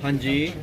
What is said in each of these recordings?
हाँ जी।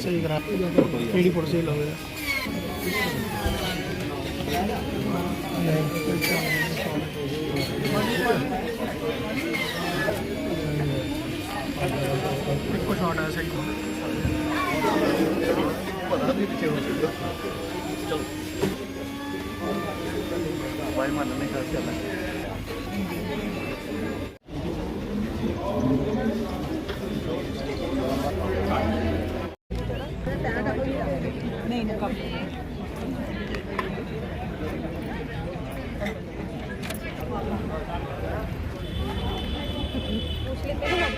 सही करा पीढ़ी फोटो सही लगे कुछ शॉट है सही भाई मानने का चला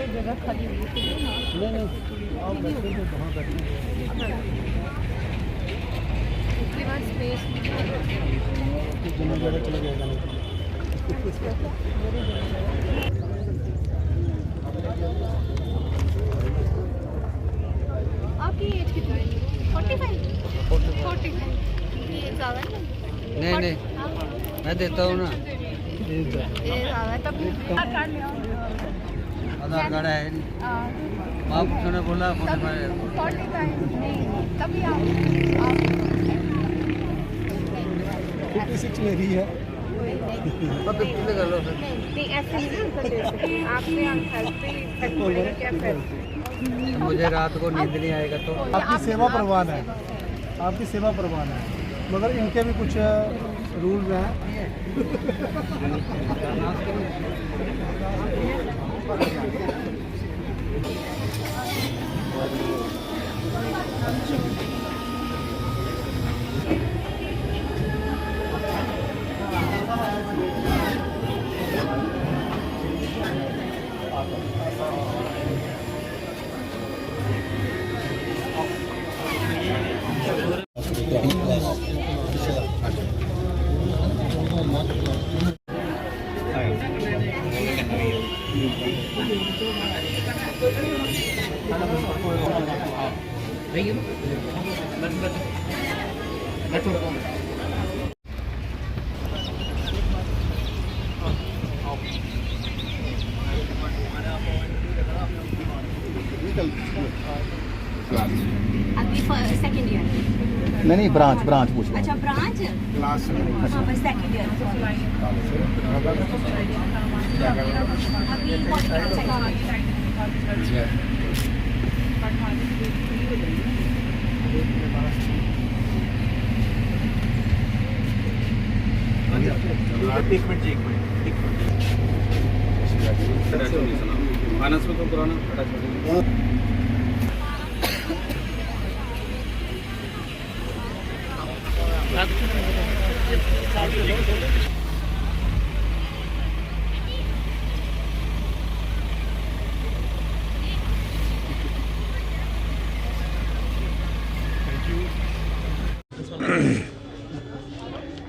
जगह खाली हुई नहीं आप बैठे तो कहाँ बैठे इसके बाद स्पेस जगह चले जाएगा आपकी एज कितनी है 45 ये ज़्यादा नहीं नहीं मैं देता हूँ ना। ये ज़्यादा तब कार्ड ले आओ आधार कार्ड है नहीं। आप उसने बोला फोन में 45 नहीं तभी आप 56 मेरी है कितने कर लो फिर। नहीं ऐसे नहीं कर सकते आपने हेल्थ क्या फिर मुझे रात को नींद नहीं आएगा तो आपकी सेवा परवान है, आपकी सेवा परवान है, मगर इनके भी कुछ रूल्स हैं। अभी सेकंड ईयर नहीं ब्रांच पूछ अच्छा ब्रांच क्लास हाँ बस सेकंड ईयर अभी एक मिनट मानस में तो पुराना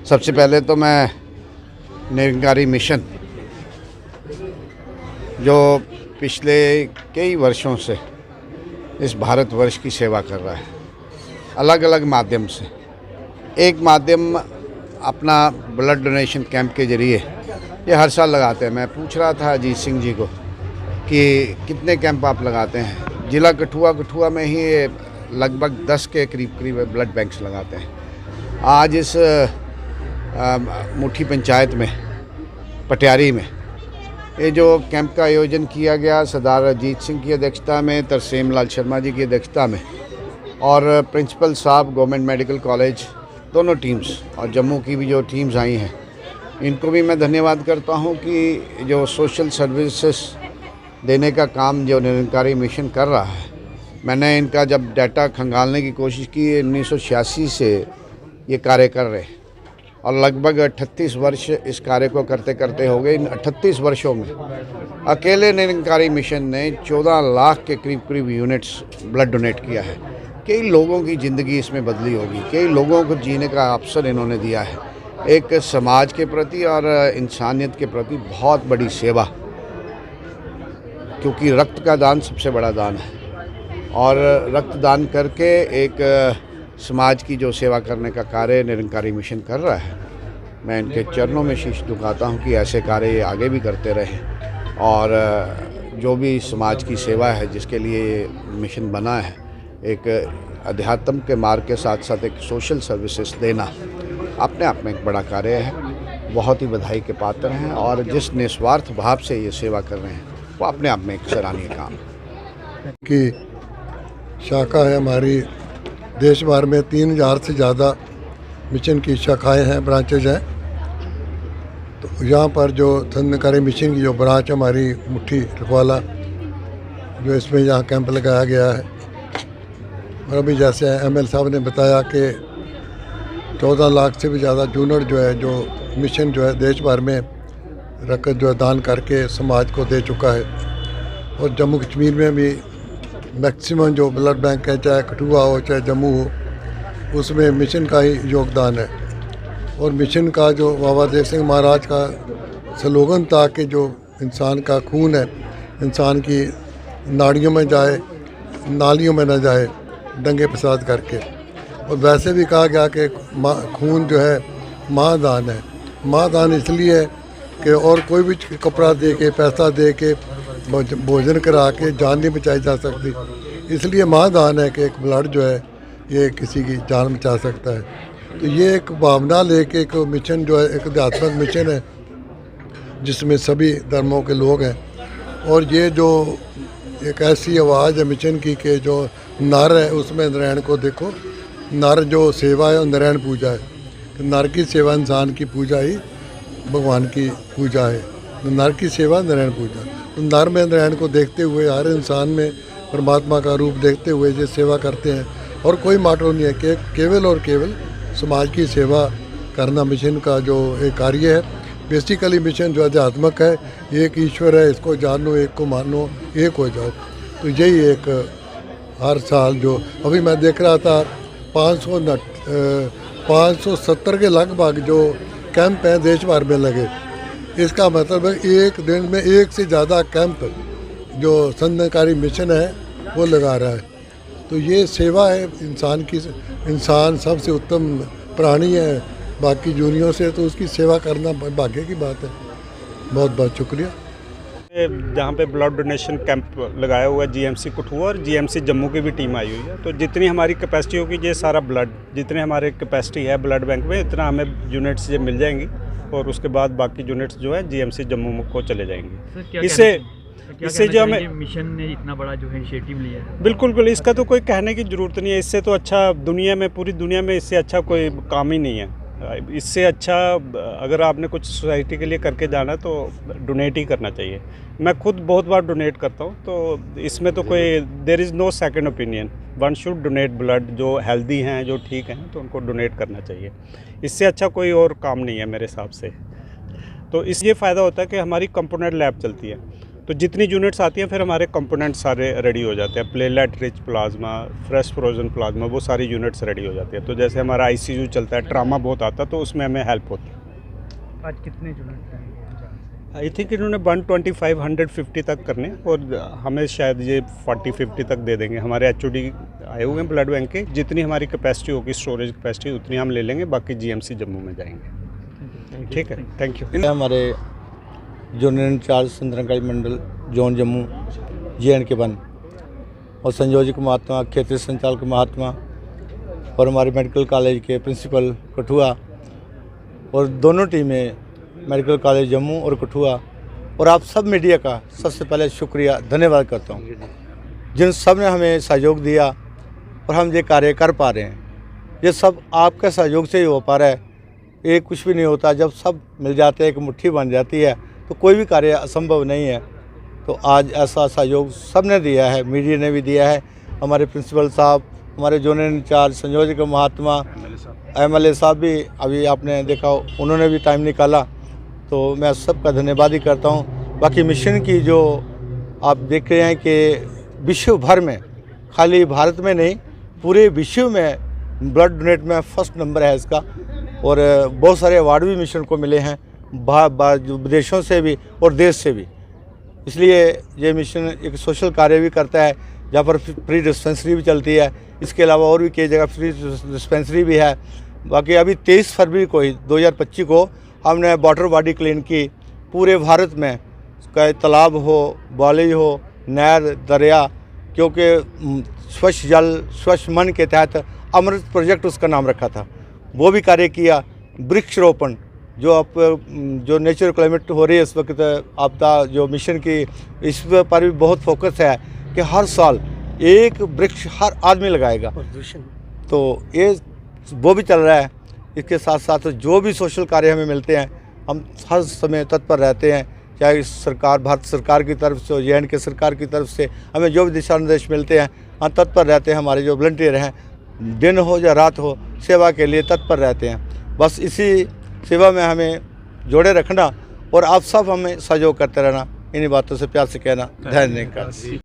सबसे पहले तो मैं निरंकारी मिशन जो पिछले कई वर्षों से इस भारतवर्ष की सेवा कर रहा है अलग अलग माध्यम से, एक माध्यम अपना ब्लड डोनेशन कैंप के ज़रिए ये हर साल लगाते हैं। मैं पूछ रहा था अजीत सिंह जी को कि कितने कैंप आप लगाते हैं। ज़िला कठुआ में ही ये लगभग 10 के करीब ब्लड बैंक्स लगाते हैं। आज इस मुठी पंचायत में पटियारी में ये जो कैंप का आयोजन किया गया सरदार अजीत सिंह की अध्यक्षता में, तरसेम लाल शर्मा जी की अध्यक्षता में और प्रिंसिपल साहब गवर्नमेंट मेडिकल कॉलेज दोनों टीम्स और जम्मू की भी जो टीम्स आई हैं इनको भी मैं धन्यवाद करता हूं कि जो सोशल सर्विसेज देने का काम जो निरंकारी मिशन कर रहा है। मैंने इनका जब डाटा खंगालने की कोशिश की 1986 से ये कार्य कर रहे हैं और लगभग 38 वर्ष इस कार्य को करते करते हो गए। इन 38 वर्षों में अकेले निरंकारी मिशन ने 14 लाख के करीब यूनिट्स ब्लड डोनेट किया है। कई लोगों की ज़िंदगी इसमें बदली होगी, कई लोगों को जीने का अवसर इन्होंने दिया है। एक समाज के प्रति और इंसानियत के प्रति बहुत बड़ी सेवा, क्योंकि रक्त का दान सबसे बड़ा दान है और रक्तदान करके एक समाज की जो सेवा करने का कार्य निरंकारी मिशन कर रहा है, मैं इनके चरणों में शीश झुकाता हूँ कि ऐसे कार्य ये आगे भी करते रहें और जो भी समाज की सेवा है जिसके लिए मिशन बना है, एक अध्यात्म के मार्ग के साथ साथ एक सोशल सर्विसेज देना अपने आप में एक बड़ा कार्य है। बहुत ही बधाई के पात्र हैं और जिस निस्वार्थ भाव से ये सेवा कर रहे हैं वो अपने आप में एक सराहनीय काम है। की शाखा है हमारी, देश भर में 3000 से ज़्यादा मिशन की शाखाएं हैं, ब्रांचेज हैं। तो यहाँ पर जो निरंकारी मिशन की जो ब्रांच हमारी मुट्ठी लखवाला, जो इसमें यहाँ कैंप लगाया गया है, और अभी जैसे ML साहब ने बताया कि 14 लाख से भी ज़्यादा यूनिट जो है, जो मिशन जो है देश भर में रकत जो है दान करके समाज को दे चुका है। और जम्मू कश्मीर में भी मैक्सिमम जो ब्लड बैंक है, चाहे कठुआ हो चाहे जम्मू हो, उसमें मिशन का ही योगदान है। और मिशन का जो बाबा देव सिंह महाराज का स्लोगन था कि जो इंसान का खून है इंसान की नाड़ियों में जाए, नालियों में न जाए दंगे फसाद करके। और वैसे भी कहा गया कि खून जो है महादान है। महादान इसलिए है कि और कोई भी कपड़ा दे के, पैसा दे के, भोजन करा के जान नहीं बचाई जा सकती। इसलिए महादान है कि एक ब्लड जो है ये किसी की जान बचा सकता है। तो ये एक भावना लेके एक मिशन जो है, एक आध्यात्मिक मिशन है जिसमें सभी धर्मों के लोग हैं। और ये जो एक ऐसी आवाज़ है मिशन की कि जो नर है उसमें नारायण को देखो। नर जो सेवा है वो नारायण पूजा है। नर की सेवा इंसान की पूजा ही भगवान की पूजा है। नर की सेवा नारायण पूजा। तो नर में नारायण को देखते हुए, हर इंसान में परमात्मा का रूप देखते हुए ये सेवा करते हैं। और कोई माटो नहीं है कि केवल और केवल समाज की सेवा करना मिशन का जो एक कार्य है। बेसिकली मिशन जो अध्यात्मक है, एक ईश्वर है, इसको जानो, एक को मानो, एक हो जाओ। तो यही एक हर साल जो अभी मैं देख रहा था 570 के लगभग जो कैंप हैं देश भर में लगे। इसका मतलब है एक दिन में एक से ज़्यादा कैंप जो निरंकारी मिशन है वो लगा रहा है। तो ये सेवा है इंसान की। इंसान सबसे उत्तम प्राणी है बाकी जूनियों से, तो उसकी सेवा करना भाग्य की बात है। बहुत बहुत शुक्रिया। जहाँ पे ब्लड डोनेशन कैंप लगाया हुआ है GMC कठुआ और GMC जम्मू की भी टीम आई हुई है। तो जितनी हमारी कैपेसिटी होगी, ये सारा ब्लड जितने हमारे कैपेसिटी है ब्लड बैंक में, इतना हमें यूनिट्स ये मिल जाएंगी और उसके बाद बाकी यूनिट्स जो है GMC जम्मू को चले जाएंगे। इससे जो हमें मिशन ने इतना बड़ा जो है इनिशिएटिव लिया है, बिल्कुल इसका तो कोई कहने की ज़रूरत नहीं है। इससे तो अच्छा दुनिया में, पूरी दुनिया में इससे अच्छा कोई काम ही नहीं है। इससे अच्छा अगर आपने कुछ सोसाइटी के लिए करके जाना तो डोनेट ही करना चाहिए। मैं खुद बहुत बार डोनेट करता हूँ, तो इसमें तो कोई there is no second opinion. One should donate blood. जो हेल्दी हैं, जो ठीक हैं, तो उनको डोनेट करना चाहिए। इससे अच्छा कोई और काम नहीं है मेरे हिसाब से। तो इस ये फ़ायदा होता है कि हमारी कंपोनेंट लैब चलती है, तो जितनी यूनिट्स आती हैं फिर हमारे कंपोनेंट सारे रेडी हो जाते हैं। Platelet rich plasma, fresh frozen plasma, वो सारी यूनिट्स रेडी हो जाती है। तो जैसे हमारा ICU चलता है, ट्रामा बहुत आता है, तो उसमें हमें हेल्प होती है। आज कितने यूनिट हैं? आई थिंक इन्होंने 125, 150 तक करने, और हमें शायद ये 40-50 तक दे देंगे। हमारे HOD आए हुए हैं ब्लड बैंक के। जितनी हमारी कैपेसिटी होगी, स्टोरेज कैपेसिटी, उतनी हम ले लेंगे, बाकी GMC जम्मू में जाएंगे। ठीक है, थैंक यू। हमारे यूनियन इंचार्ज निरंकारी मंडल जोन जम्मू JNK 1 और संयोजक महात्मा, क्षेत्रीय संचालक महात्मा और हमारे मेडिकल कॉलेज के प्रिंसिपल कठुआ और दोनों टीमें मेडिकल कॉलेज जम्मू और कठुआ, और आप सब मीडिया का सबसे पहले शुक्रिया, धन्यवाद करता हूँ, जिन सब ने हमें सहयोग दिया और हम ये कार्य कर पा रहे हैं। ये सब आपके सहयोग से ही हो पा रहा है। ये कुछ भी नहीं होता, जब सब मिल जाते हैं, एक मुट्ठी बन जाती है, तो कोई भी कार्य असंभव नहीं है। तो आज ऐसा सहयोग सब ने दिया है, मीडिया ने भी दिया है, हमारे प्रिंसिपल साहब, हमारे यूनियन इंचार्ज, संयोजक महात्मा, MLA साहब भी अभी आपने देखा, उन्होंने भी टाइम निकाला। तो मैं सबका धन्यवाद ही करता हूँ। बाकी मिशन की जो आप देख रहे हैं कि विश्व भर में, खाली भारत में नहीं, पूरे विश्व में ब्लड डोनेट में फर्स्ट नंबर है इसका, और बहुत सारे अवार्ड भी मिशन को मिले हैं विदेशों से भी और देश से भी। इसलिए ये मिशन एक सोशल कार्य भी करता है जहाँ पर फ्री डिस्पेंसरी भी चलती है। इसके अलावा और भी कई जगह फ्री डिस्पेंसरी भी है। बाकी अभी 23 फरवरी को ही 2025 को हमने वाटर बॉडी क्लीन की पूरे भारत में, चाहे तालाब हो, बाली हो, नहर, दरिया, क्योंकि स्वच्छ जल स्वच्छ मन के तहत अमृत प्रोजेक्ट उसका नाम रखा था, वो भी कार्य किया। वृक्षरोपण जो नेचुरल क्लाइमेट हो रही है इस वक्त आपदा, जो मिशन की, इस पर भी बहुत फोकस है कि हर साल एक वृक्ष हर आदमी लगाएगा। तो ये वो भी चल रहा है। इसके साथ साथ जो भी सोशल कार्य हमें मिलते हैं हम हर समय तत्पर रहते हैं, चाहे सरकार, भारत सरकार की तरफ से, JNK सरकार की तरफ से हमें जो भी दिशा निर्देश मिलते हैं हम तत्पर रहते हैं। हमारे जो वॉलंटियर हैं दिन हो या रात हो सेवा के लिए तत्पर रहते हैं। बस इसी सेवा में हमें जोड़े रखना और आप सब हमें सहयोग करते रहना, इन्हीं बातों से प्यार से कहना, धन्यवाद।